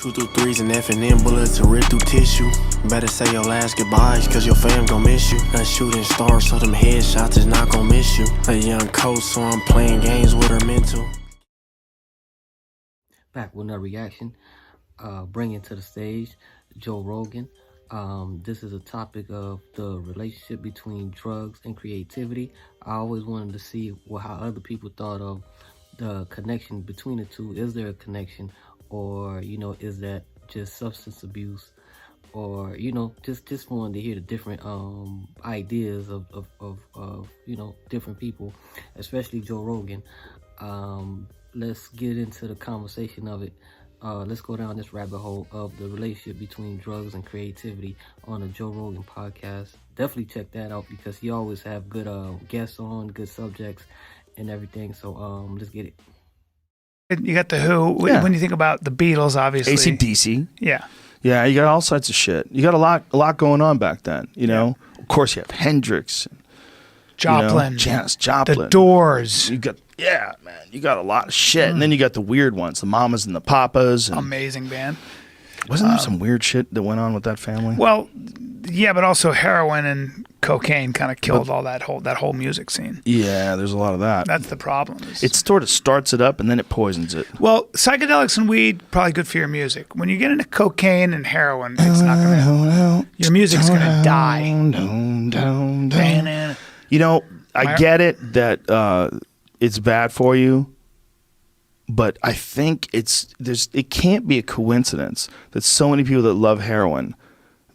Two through threes and F&N bullets to rip through tissue. Better say your last goodbyes, cause your fam gon' miss you. A shooting star, so them headshots is not gon' miss you. A young coach, so I'm playing games with her mental. Back with another reaction. Bringing to the stage Joe Rogan. This is a topic of the relationship between drugs and creativity. I always wanted to see how other people thought of the connection between the two. Is there a connection? Or, is that just substance abuse? Or, just wanted to hear the different ideas of different people, especially Joe Rogan. Let's get into the conversation of it. Let's go down this rabbit hole of the relationship between drugs and creativity on the Joe Rogan podcast. Definitely check that out because he always have good guests on, good subjects and everything. So let's get it. You got the Who. Yeah. When you think about the Beatles, obviously. AC/DC. Yeah. Yeah, you got all sorts of shit. You got a lot going on back then, you know? Of course, you have Hendrix. Joplin. Janis Joplin. The Doors. You got, man. You got a lot of shit. And then you got the weird ones, the Mamas and the Papas. And Amazing band. wasn't there some weird shit that went on with that family? Well, yeah, but also heroin and cocaine kind of killed all that whole music scene. Yeah, there's a lot of that. That's the problem. It sort of starts it up and then it poisons it. Well, psychedelics and weed, probably good for your music. When you get into cocaine and heroin, it's not going to... Your music's going to die. You know, I get it that it's bad for you, but I think it can't be a coincidence that so many people that love heroin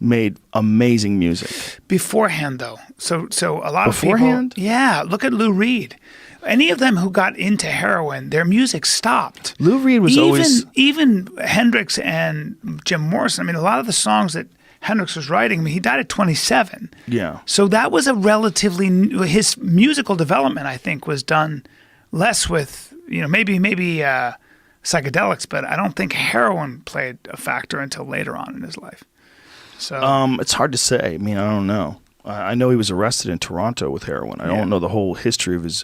made amazing music. Beforehand, though. So a lot of Beforehand? people... Yeah, look at Lou Reed. Any of them who got into heroin, their music stopped. Lou Reed was always... Even Hendrix and Jim Morrison, I mean, a lot of the songs that Hendrix was writing, I mean, he died at 27. Yeah. So that was a relatively... His musical development, I think, was done less with, maybe psychedelics, but I don't think heroin played a factor until later on in his life. So it's hard to say. I mean, I don't know. I know he was arrested in Toronto with heroin. I don't know the whole history of his...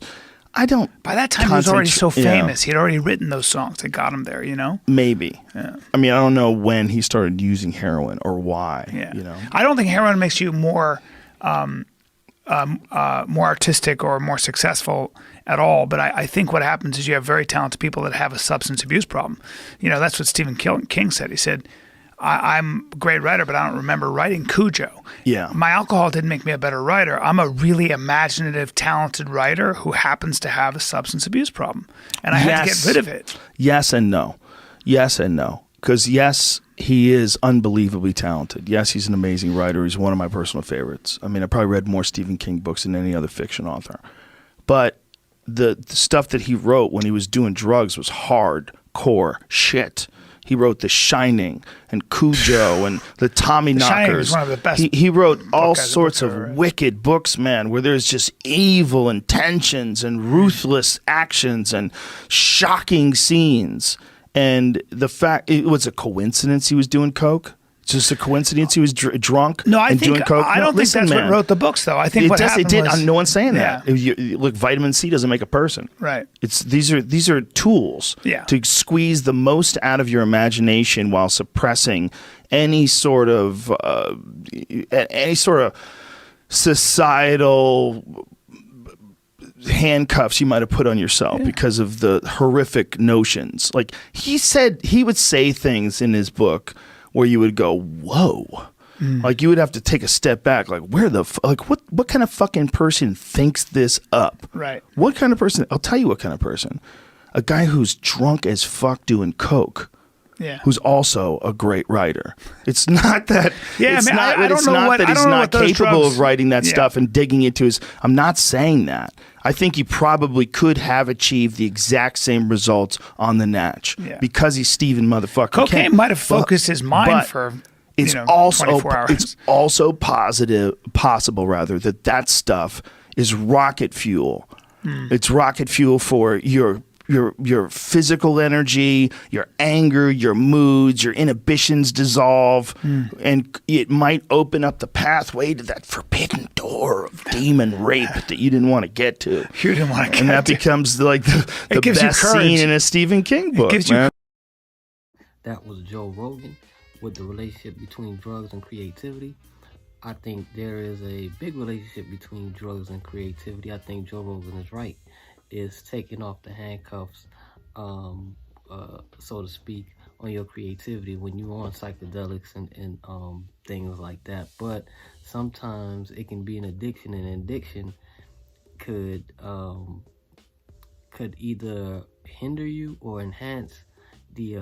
By that time, he was already so famous. He had already written those songs that got him there, Maybe. Yeah. I mean, I don't know when he started using heroin or why, Yeah. I don't think heroin makes you more artistic or more successful at all. But I think what happens is you have very talented people that have a substance abuse problem. That's what Stephen King said. He said, I'm a great writer, but I don't remember writing Cujo. Yeah. My alcohol didn't make me a better writer. I'm a really imaginative, talented writer who happens to have a substance abuse problem. And I had to get rid of it. Yes and no. Yes and no. Because yes, he is unbelievably talented. Yes, he's an amazing writer. He's one of my personal favorites. I mean, I probably read more Stephen King books than any other fiction author. But the stuff that he wrote when he was doing drugs was hardcore shit. He wrote The Shining and Cujo and the Tommy Knockers. Shining is one of the best. He wrote all sorts of wicked books, man, where there's just evil intentions and ruthless actions and shocking scenes. And the fact it was a coincidence he was doing coke. Just a coincidence he was drunk no, I and think, doing coke. I don't think that's what wrote the books, though. I think what happened was... No one's saying that. Yeah. Look, vitamin C doesn't make a person. Right. These are tools to squeeze the most out of your imagination while suppressing any sort of societal handcuffs you might have put on yourself because of the horrific notions. Like he said, he would say things in his book where you would go, whoa. Like you would have to take a step back. Like what kind of fucking person thinks this up? Right. What kind of person? I'll tell you what kind of person. A guy who's drunk as fuck doing coke. Yeah. Who's also a great writer. It's not that. Yeah, it's I mean, not, I don't it's know not what, that I he's don't know not what those capable drugs, of writing that stuff and digging into his. I'm not saying that. I think he probably could have achieved the exact same results on the natch because he's Stephen motherfucking King. Cocaine might have focused his mind for it's 24 hours. It's also possible that stuff is rocket fuel. It's rocket fuel for your physical energy, your anger, your moods, your inhibitions dissolve, and it might open up the pathway to that forbidden door of demon rape that you didn't want to get to. You didn't want to get to. And that becomes like the best scene in a Stephen King book, man. That was Joe Rogan with the relationship between drugs and creativity. I think there is a big relationship between drugs and creativity. I think Joe Rogan is right. It's taking off the handcuffs, so to speak, on your creativity when you're on psychedelics and things like that. But sometimes it can be an addiction, and addiction could either hinder you or enhance the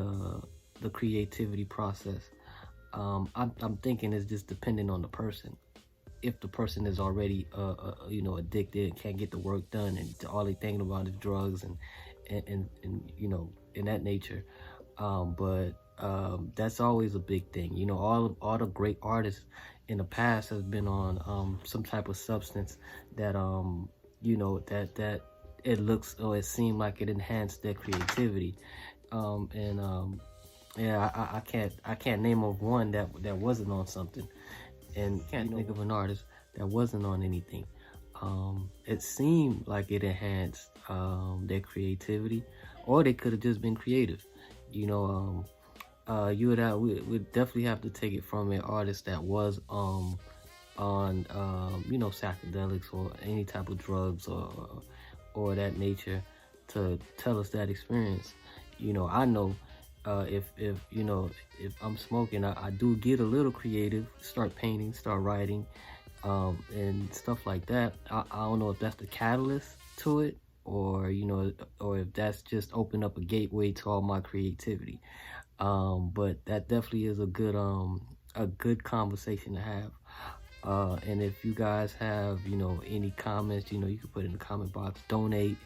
creativity process. I'm thinking it's just dependent on the person. If the person is already addicted and can't get the work done, and all they thinking about is drugs and in that nature, but that's always a big thing. All the great artists in the past has been on some type of substance that that it looks or it seemed like it enhanced their creativity, I can't name of one that wasn't on something, and can't think of an artist that wasn't on anything. It seemed like it enhanced their creativity, or they could have just been creative. We definitely have to take it from an artist that was on psychedelics or any type of drugs or that nature to tell us that experience. I know if I'm smoking, I do get a little creative, start painting, start writing, and stuff like that. I don't know if that's the catalyst to it, or if that's just open up a gateway to all my creativity. But that definitely is a good conversation to have. And if you guys have any comments, you can put it in the comment box. Donate.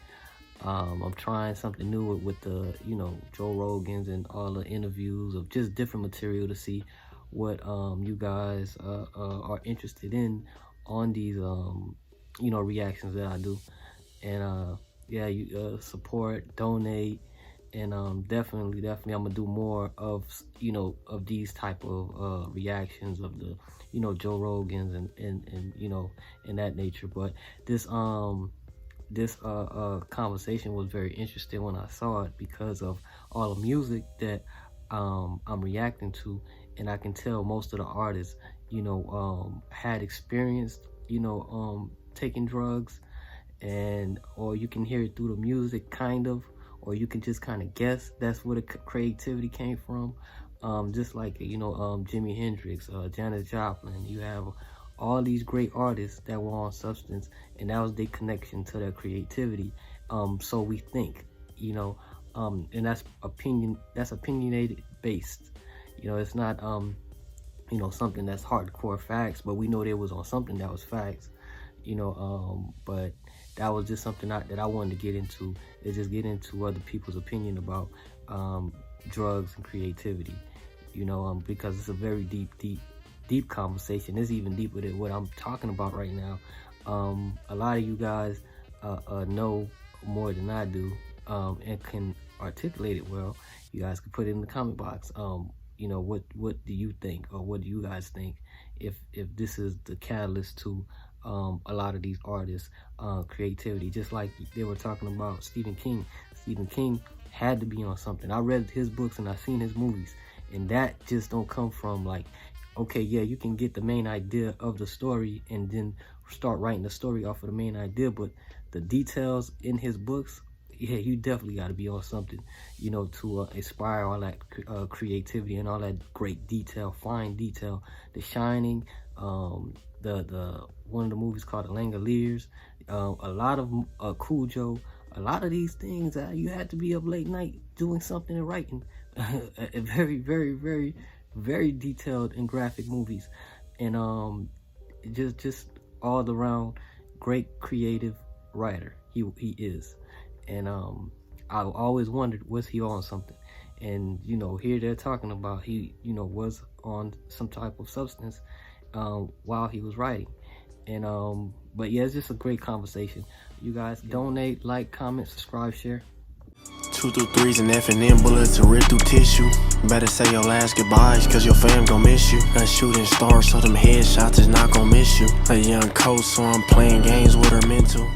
I'm trying something new with the Joe Rogans and all the interviews of just different material to see what you guys are interested in on these reactions that I do. And you support, donate, and definitely I'm gonna do more of these type of reactions of the Joe Rogans and in that nature. But this conversation was very interesting when I saw it, because of all the music that I'm reacting to, and I can tell most of the artists had experienced taking drugs, or you can hear it through the music kind of, or you can just kind of guess that's where the creativity came from. Just like Jimi Hendrix, Janis Joplin. You have all these great artists that were on substance, and that was their connection to their creativity. So we think, and that's opinionated based. It's not something that's hardcore facts, but we know there was on something that was facts. But that was just something that I wanted to get into, is just get into other people's opinion about drugs and creativity, because it's a very deep conversation. It's even deeper than what I'm talking about right now. A lot of you guys know more than I do, and can articulate it well. You guys can put it in the comment box. What do you think, or what do you guys think, if this is the catalyst to a lot of these artists' creativity? Just like they were talking about Stephen King. Stephen King had to be on something. I read his books and I've seen his movies, and that just don't come from like, okay, yeah, you can get the main idea of the story and then start writing the story off of the main idea, but the details in his books, yeah, you definitely got to be on something, to inspire all that creativity and all that great detail, fine detail. The Shining, the one of the movies called The Langoliers, a lot of Cujo, a lot of these things, you had to be up late night doing something and writing. Very, very, very, very detailed and graphic movies, and just all around great creative writer. He is, and I always wondered, was he on something? And here they're talking about he was on some type of substance while he was writing. And but yeah, it's just a great conversation. You guys donate, like, comment, subscribe, share. 2 through 3s and F&M bullets to rip through tissue. Better say your last goodbyes, cause your fam gon' miss you. A shooting star, so them headshots is not gon' miss you. A young coach, so I'm playing games with her mental.